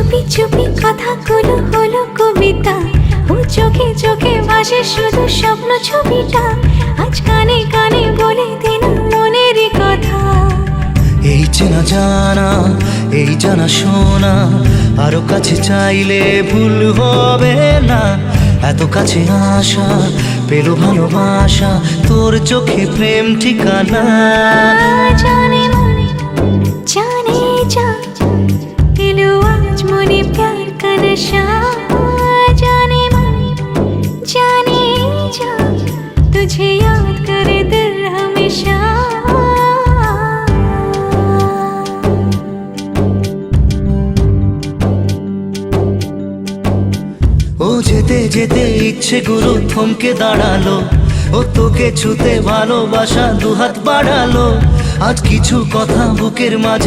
চুপি চুপি কথাগুলো হলো কবিতা, ও চোখে চোখে ভাসে শুধু স্বপ্ন ছবিটা, আজ কানে কানে বলে দিন মনেরই কথা। এই চেনা জানা, এই জানা শোনা, আরো কাছে চাইলে ভুল হবে না। এত কাছে আসা পেল ভালোবাসা, তোর চোখে প্রেম ঠিকানা। জানে মনে জানে যা, এলো আজ মনে প্যার का नशा। जाने मन जाने जा, तुझे याद करे दिल हमेशा। ও যেতে যেতে ইচ্ছে গুলো থমকে দাঁড়ালো, ও তোকে ছুতে ভালোবাসা দুহাত বাড়ালো। আজ কিছু কথা বুকের মাঝে